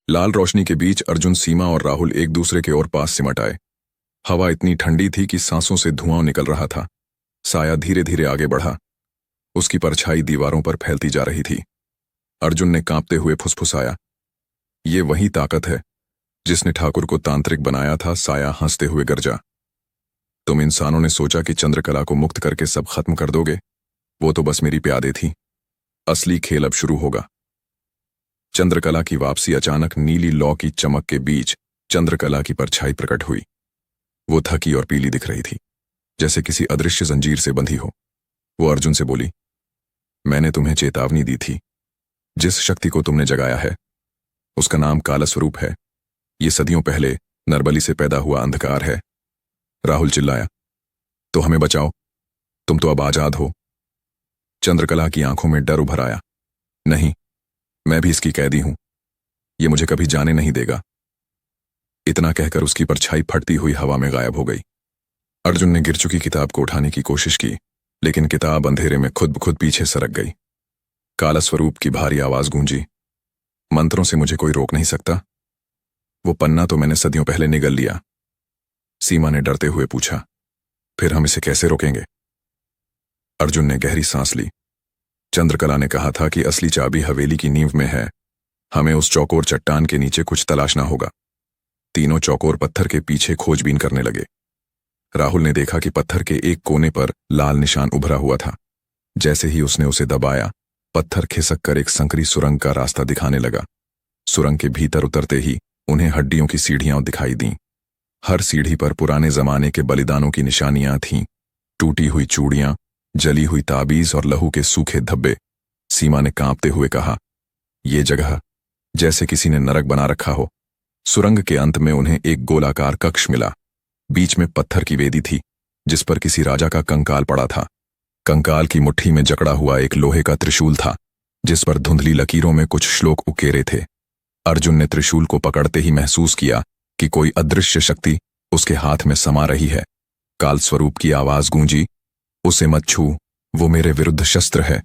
लाल रोशनी के बीच अर्जुन, सीमा और राहुल एक दूसरे के और पास सिमट आए। हवा इतनी ठंडी थी कि सांसों से धुआं निकल रहा था। साया धीरे धीरे आगे बढ़ा। उसकी परछाई दीवारों पर फैलती जा रही थी। अर्जुन ने कांपते हुए फुसफुसाया, ये वही ताकत है जिसने ठाकुर को तांत्रिक बनाया था। साया हंसते हुए गरजा, तुम इंसानों ने सोचा कि चंद्रकला को मुक्त करके सब खत्म कर दोगे। वो तो बस मेरी प्यादे थी। असली खेल अब शुरू होगा। चंद्रकला की वापसी। अचानक नीली लौ की चमक के बीच चंद्रकला की परछाई प्रकट हुई। वो थकी और पीली दिख रही थी, जैसे किसी अदृश्य जंजीर से बंधी हो। वो अर्जुन से बोली, मैंने तुम्हें चेतावनी दी थी। जिस शक्ति को तुमने जगाया है उसका नाम कालस्वरूप है। ये सदियों पहले नरबली से पैदा हुआ अंधकार है। राहुल चिल्लाया, तो हमें बचाओ, तुम तो अब आजाद हो। चंद्रकला की आंखों में डर उभर आया, नहीं, मैं भी इसकी कैदी हूं। ये मुझे कभी जाने नहीं देगा। इतना कहकर उसकी परछाई फटती हुई हवा में गायब हो गई। अर्जुन ने गिर चुकी किताब को उठाने की कोशिश की, लेकिन किताब अंधेरे में खुद ब खुद पीछे सरक गई। कालस्वरूप की भारी आवाज गूंजी, मंत्रों से मुझे कोई रोक नहीं सकता। वो पन्ना तो मैंने सदियों पहले निगल लिया। सीमा ने डरते हुए पूछा, फिर हम इसे कैसे रोकेंगे? अर्जुन ने गहरी सांस ली। चंद्रकला ने कहा था कि असली चाबी हवेली की नींव में है। हमें उस चौकोर चट्टान के नीचे कुछ तलाशना होगा। तीनों चौकोर पत्थर के पीछे खोजबीन करने लगे। राहुल ने देखा कि पत्थर के एक कोने पर लाल निशान उभरा हुआ था। जैसे ही उसने उसे दबाया, पत्थर खिसक कर एक संकरी सुरंग का रास्ता दिखाने लगा। सुरंग के भीतर उतरते ही उन्हें हड्डियों की सीढ़ियां दिखाई दीं। हर सीढ़ी पर पुराने जमाने के बलिदानों की निशानियां थीं, टूटी हुई चूड़ियां, जली हुई ताबीज और लहू के सूखे धब्बे। सीमा ने कांपते हुए कहा, यह जगह जैसे किसी ने नरक बना रखा हो। सुरंग के अंत में उन्हें एक गोलाकार कक्ष मिला। बीच में पत्थर की वेदी थी, जिस पर किसी राजा का कंकाल पड़ा था। कंकाल की मुट्ठी में जकड़ा हुआ एक लोहे का त्रिशूल था, जिस पर धुंधली लकीरों में कुछ श्लोक उकेरे थे। अर्जुन ने त्रिशूल को पकड़ते ही महसूस किया कि कोई अदृश्य शक्ति उसके हाथ में समा रही है। कालस्वरूप की आवाज गूंजी, उसे मत छू, वो मेरे विरुद्ध शस्त्र है।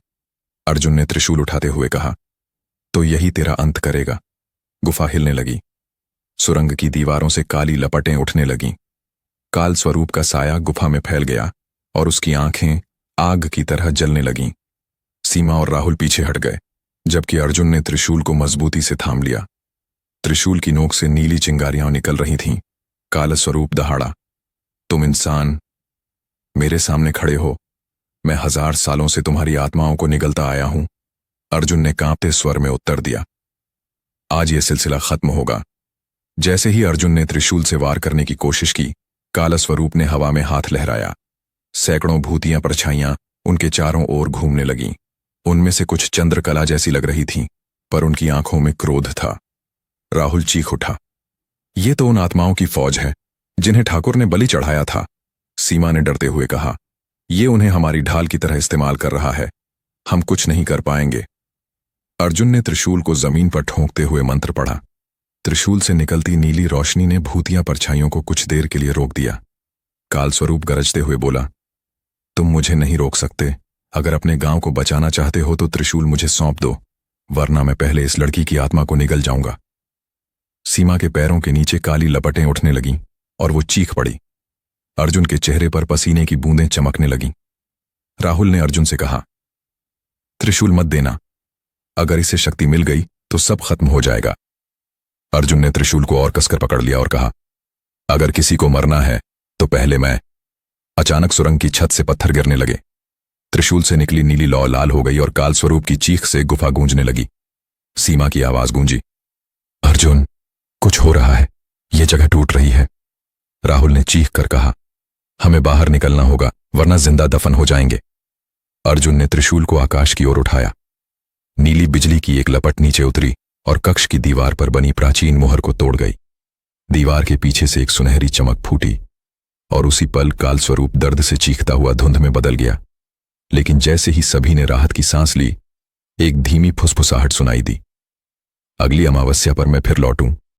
अर्जुन ने त्रिशूल उठाते हुए कहा, तो यही तेरा अंत करेगा। गुफा हिलने लगी। सुरंग की दीवारों से काली लपटें उठने लगीं। कालस्वरूप का साया गुफा में फैल गया और उसकी आंखें आग की तरह जलने लगीं। सीमा और राहुल पीछे हट गए, जबकि अर्जुन ने त्रिशूल को मजबूती से थाम लिया। त्रिशूल की नोक से नीली चिंगारियां निकल रही थीं। कालस्वरूप दहाड़ा, तुम इंसान मेरे सामने खड़े हो। मैं 1000 सालों से तुम्हारी आत्माओं को निगलता आया हूं। अर्जुन ने कांपते स्वर में उत्तर दिया, आज यह सिलसिला खत्म होगा। जैसे ही अर्जुन ने त्रिशूल से वार करने की कोशिश की, कालस्वरूप ने हवा में हाथ लहराया। सैकड़ों भूतियां परछाइयां उनके चारों ओर घूमने लगीं। उनमें से कुछ चंद्रकला जैसी लग रही थीं, पर उनकी आंखों में क्रोध था। राहुल चीख उठा, ये तो उन आत्माओं की फौज है जिन्हें ठाकुर ने बलि चढ़ाया था। सीमा ने डरते हुए कहा, ये उन्हें हमारी ढाल की तरह इस्तेमाल कर रहा है। हम कुछ नहीं कर पाएंगे। अर्जुन ने त्रिशूल को जमीन पर ठोंकते हुए मंत्र पढ़ा। त्रिशूल से निकलती नीली रोशनी ने भूतियां परछाइयों को कुछ देर के लिए रोक दिया। कालस्वरूप गरजते हुए बोला, तुम मुझे नहीं रोक सकते। अगर अपने गांव को बचाना चाहते हो तो त्रिशूल मुझे सौंप दो, वरना मैं पहले इस लड़की की आत्मा को निगल जाऊंगा। सीमा के पैरों के नीचे काली लपटें उठने लगीं और वो चीख पड़ी। अर्जुन के चेहरे पर पसीने की बूंदें चमकने लगीं। राहुल ने अर्जुन से कहा, त्रिशूल मत देना। अगर इसे शक्ति मिल गई तो सब खत्म हो जाएगा। अर्जुन ने त्रिशूल को और कसकर पकड़ लिया और कहा, अगर किसी को मरना है तो पहले मैं। अचानक सुरंग की छत से पत्थर गिरने लगे। त्रिशूल से निकली नीली लौ लाल हो गई और कालस्वरूप की चीख से गुफा गूंजने लगी। सीमा की आवाज गूंजी, अर्जुन, कुछ हो रहा है, यह जगह टूट रही है। राहुल ने चीख कर कहा, हमें बाहर निकलना होगा, वरना जिंदा दफन हो जाएंगे। अर्जुन ने त्रिशूल को आकाश की ओर उठाया। नीली बिजली की एक लपट नीचे उतरी और कक्ष की दीवार पर बनी प्राचीन मोहर को तोड़ गई। दीवार के पीछे से एक सुनहरी चमक फूटी और उसी पल कालस्वरूप दर्द से चीखता हुआ धुंध में बदल गया। लेकिन जैसे ही सभी ने राहत की सांस ली, एक धीमी फुसफुसाहट सुनाई दी, अगली अमावस्या पर मैं फिर लौटूं।